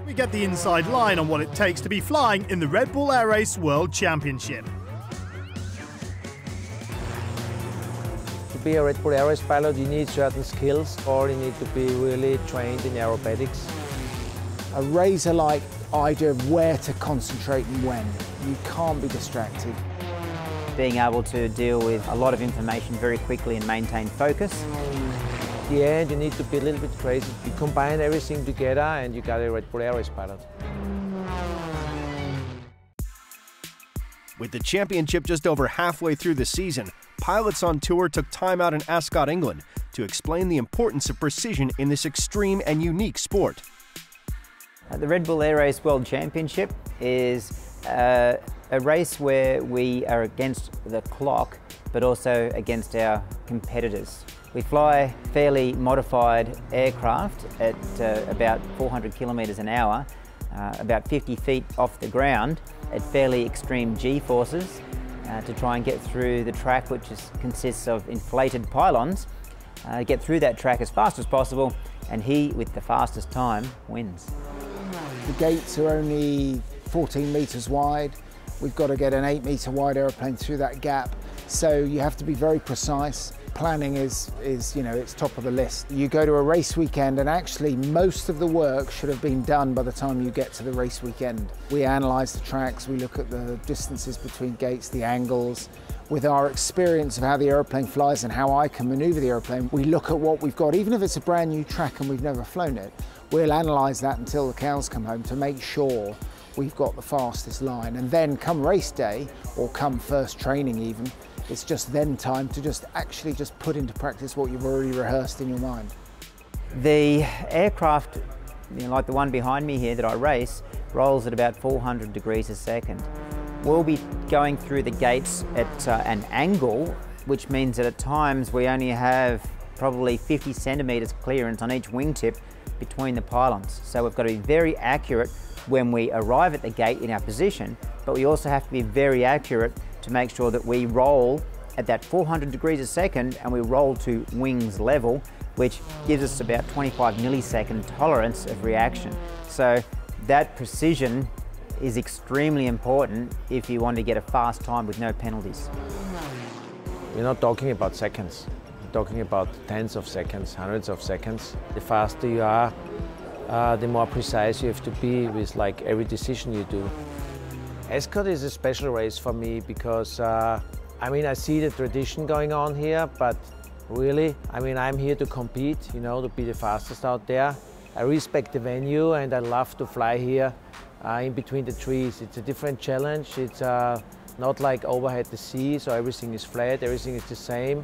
We get the inside line on what it takes to be flying in the Red Bull Air Race World Championship. To be a Red Bull Air Race pilot, you need certain skills, or you need to be really trained in aerobatics. A razor-like idea of where to concentrate and when. You can't be distracted. Being able to deal with a lot of information very quickly and maintain focus. At the end, you need to be a little bit crazy. You combine everything together and you got a Red Bull Air Race pilot. With the championship just over halfway through the season, pilots on tour took time out in Ascot, England, to explain the importance of precision in this extreme and unique sport. The Red Bull Air Race World Championship is a race where we are against the clock, but also against our competitors. We fly fairly modified aircraft at about 400 kilometres an hour, about 50 feet off the ground, at fairly extreme G-forces to try and get through the track, which consists of inflated pylons, get through that track as fast as possible, and he with the fastest time wins. The gates are only 14 metres wide. We've got to get an 8-metre wide aeroplane through that gap, so you have to be very precise. Planning is you know, it's top of the list. You go to a race weekend and actually most of the work should have been done by the time you get to the race weekend. We analyse the tracks, we look at the distances between gates, the angles. With our experience of how the aeroplane flies and how I can manoeuvre the aeroplane, we look at what we've got. Even if it's a brand new track and we've never flown it, we'll analyse that until the cows come home to make sure we've got the fastest line. And then come race day, or come first training even, it's just then time to actually put into practice what you've already rehearsed in your mind. The aircraft, like the one behind me here that I race, rolls at about 400 degrees a second. We'll be going through the gates at an angle, which means that at times we only have probably 50 centimetres clearance on each wingtip between the pylons. So we've got to be very accurate when we arrive at the gate in our position, but we also have to be very accurate to make sure that we roll at that 400 degrees a second and we roll to wings level, which gives us about 25 millisecond tolerance of reaction. So that precision is extremely important if you want to get a fast time with no penalties. We're not talking about seconds. We're talking about tens of seconds, hundreds of seconds. The faster you are, the more precise you have to be with like every decision you do. Ascot is a special race for me because, I see the tradition going on here, but really, I'm here to compete, to be the fastest out there. I respect the venue and I love to fly here in between the trees. It's a different challenge. It's not like overhead the sea, so everything is flat, everything is the same.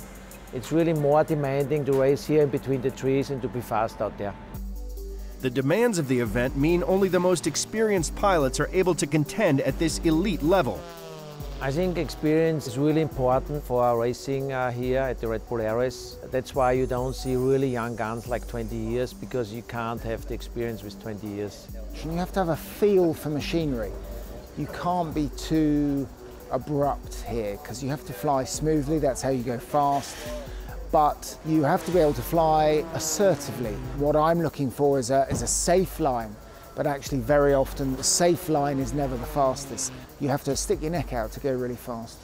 It's really more demanding to race here in between the trees and to be fast out there. The demands of the event mean only the most experienced pilots are able to contend at this elite level. I think experience is really important for racing here at the Red Bull Air Race. That's why you don't see really young guns like 20 years, because you can't have the experience with 20 years. You have to have a feel for machinery. You can't be too abrupt here, because you have to fly smoothly, that's how you go fast. But you have to be able to fly assertively. What I'm looking for is a safe line, but actually very often the safe line is never the fastest. You have to stick your neck out to go really fast.